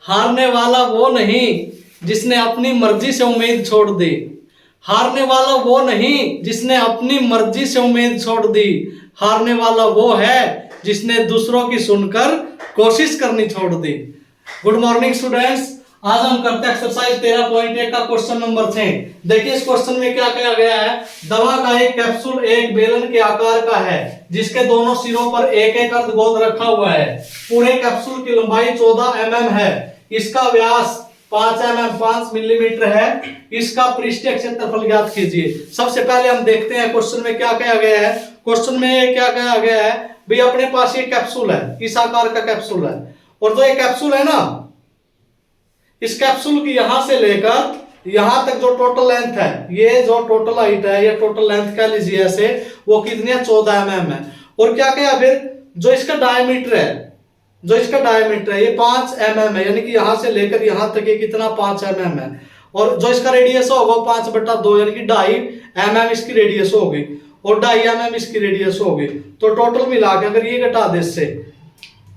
हारने वाला वो नहीं जिसने अपनी मर्जी से उम्मीद छोड़ दी। हारने वाला वो नहीं जिसने अपनी मर्जी से उम्मीद छोड़ दी। हारने वाला वो है जिसने दूसरों की सुनकर कोशिश करनी छोड़ दी। गुड मॉर्निंग स्टूडेंट्स, आज हम करते हैं एक्सरसाइज 13.1 का क्वेश्चन नंबर 6। देखिए इस क्वेश्चन में क्या कहा गया है। दवा का एक कैप्सूल एक बेलन के आकार का है जिसके दोनों सिरों पर एक एक अर्धगोल रखा हुआ है। पूरे कैप्सूल की लंबाई 14 mm है। इसका व्यास 5 mm 5 मिलीमीटर है। इसका पृष्ठीय क्षेत्रफल ज्ञात कीजिए। सबसे पहले हम देखते हैं क्वेश्चन में क्या कहा गया है। क्वेश्चन में क्या कहा गया है, भाई अपने पास ये कैप्सूल है, इस आकार का कैप्सूल है, और जो ये कैप्सूल है ना, इस कैप्सूल की यहां से लेकर यहां तक जो टोटल लेंथ है, ये जो टोटल हाइट है, ये टोटल लेंथ कह लीजिए ऐसे, वो कितनी है 14 mm है। और क्या क्या फिर जो इसका डायमीटर है, ये 5 mm है, यानी कि यहां से लेकर यहां तक ये कितना 5 mm है। और जो इसका रेडियस होगा 5/2 यानी कि 2.5 mm इसकी रेडियस होगी और 2.5 mm इसकी रेडियस होगी। तो टोटल मिला के अगर ये घटा दे, इससे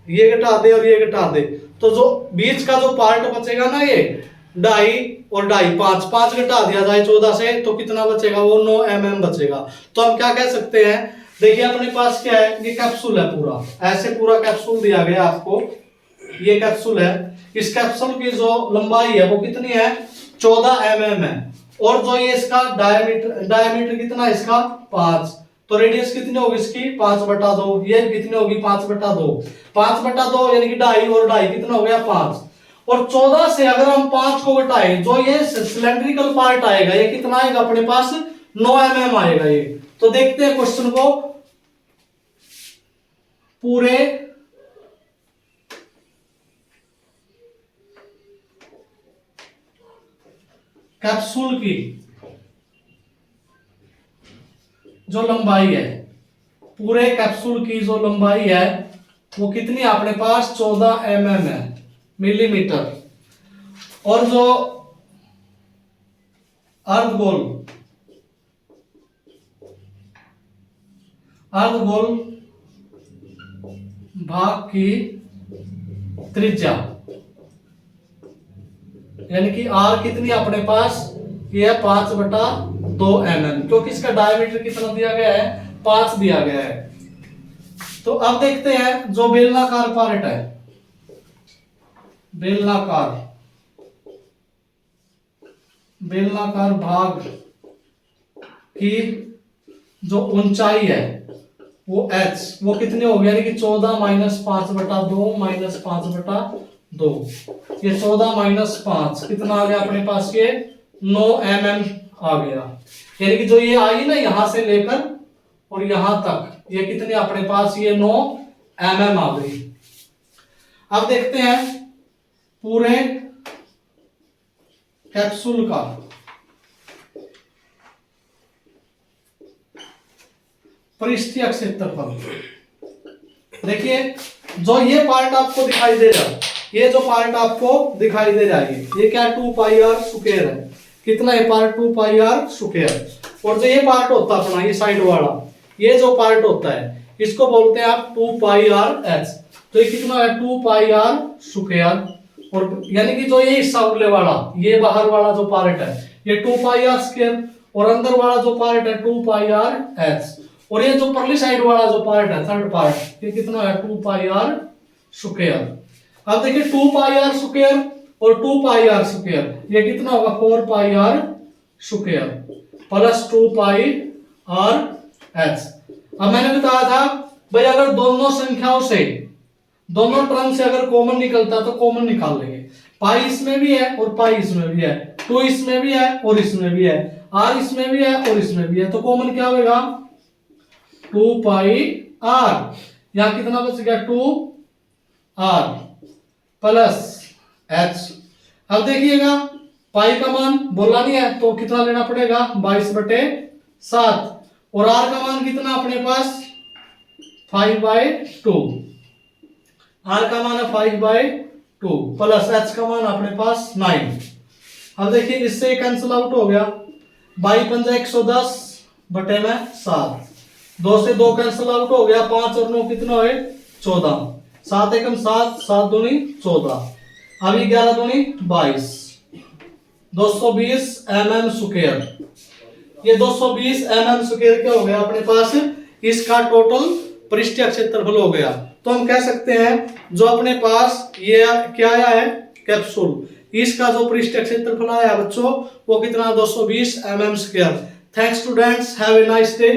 ये घटा दे और ये घटा दे, तो जो बीच का जो पार्ट बचेगा ना, ये 2.5 और 2.5 5 घटा दिया जाए 14 से, तो कितना बचेगा, वो 9 mm बचेगा। तो हम क्या कह सकते हैं, देखिए अपने पास क्या है, ये कैप्सूल है पूरा, ऐसे पूरा कैप्सूल दिया गया आपको, ये कैप्सूल है। इस कैप्सूल की जो लंबाई है वो कितनी है 14 mm है। और जो ये इसका डायमीटर कितना है इसका 5, तो रेडियस कितनी होगी इसकी 5/2, ये कितनी होगी 5/2, 5/2 यानी कि 2.5 और 2.5 कितना हो गया 5। और 14 से अगर हम 5 को घटाएं, जो ये सिलेंड्रिकल पार्ट आएगा ये कितना आएगा अपने पास 9 mm आएगा ये। तो देखते हैं क्वेश्चन को, पूरे कैप्सूल की जो लंबाई है, पूरे कैप्सूल की जो लंबाई है वो कितनी है अपने पास 14 mm है, मिलीमीटर। और जो अर्धगोल भाग की त्रिज्या यानी कि r कितनी है अपने पास, ये है 5/2 mm, क्योंकि इसका डायमीटर कितना दिया गया है 5 दिया गया है। तो अब देखते हैं जो बेलनाकार पार्ट है, बेलनाकार भाग की जो ऊंचाई है वो h, वो कितनी होगी, यानी कि 14 - 5/2 - 5/2, ये 14 - 5 कितना आ गया अपने पास, ये 9 mm आ गया। यानी कि जो ये आई ना यहां से लेकर और यहां तक, ये कितने अपने पास, ये 9 mm आ गई। अब देखते हैं पूरे कैप्सूल का पृष्ठीय क्षेत्रफल। देखिए जो ये पार्ट आपको दिखाई दे रहा है, ये जो पार्ट आपको दिखाई दे रहा है, ये क्या 2πr स्क्वायर है, कितना है पार्ट 2πr स्क्वायर। और जो ये पार्ट होता है अपना, ये साइड वाला, ये जो पार्ट होता है इसको बोलते हैं आप 2πrh। तो ये कितना है 2πr स्क्वायर। और यानी कि जो ये हिस्सा उरले वाला, ये बाहर वाला जो पार्ट है ये 2πr स्क्वायर, और अंदर वाला जो पार्ट है 2πrh, और ये जो परली साइड वाला जो पार्ट है थर्ड पार्ट, ये कितना है 2πr स्क्वायर। अब देखिए 2πr स्क्वायर और 2πr स्क्वायर, ये कितना होगा 4πr स्क्वायर प्लस 2πrh। अब मैंने बताया था भाई अगर दोनों संख्याओं से, दोनों टर्म से अगर कॉमन निकलता तो कॉमन निकाल लेंगे। पाई इसमें भी है और पाई इसमें भी है, 2 इसमें भी है और इसमें भी है, r इसमें भी है और इसमें भी है, तो कॉमन क्या होगा 2πr। यहां कितना बच गया 2r प्लस h। अब देखिएगा पाई का मान बोला नहीं है तो कितना लेना पड़ेगा 22/7, और r का मान कितना अपने पास 5/2, r का मान है 5/2 प्लस h का मान अपने पास 9। अब देखिए इससे कैंसिल आउट हो गया, 22 × 110 बटे में 7, 2 से 2 कैंसिल आउट हो गया, 5 और 9 कितना हुए 14, 7 × 1 7, 7 दूनी 14। अभी 11 दूनी 22, 220 mm स्क्वायर। ये 220 mm स्क्वायर क्या हो गया अपने पास, इसका टोटल पृष्ठीय क्षेत्रफल हो गया। तो हम कह सकते हैं जो अपने पास ये क्या आया है कैप्सूल, इसका जो पृष्ठीय क्षेत्रफल आया बच्चों वो कितना 220 mm square. Thanks students, have a nice day.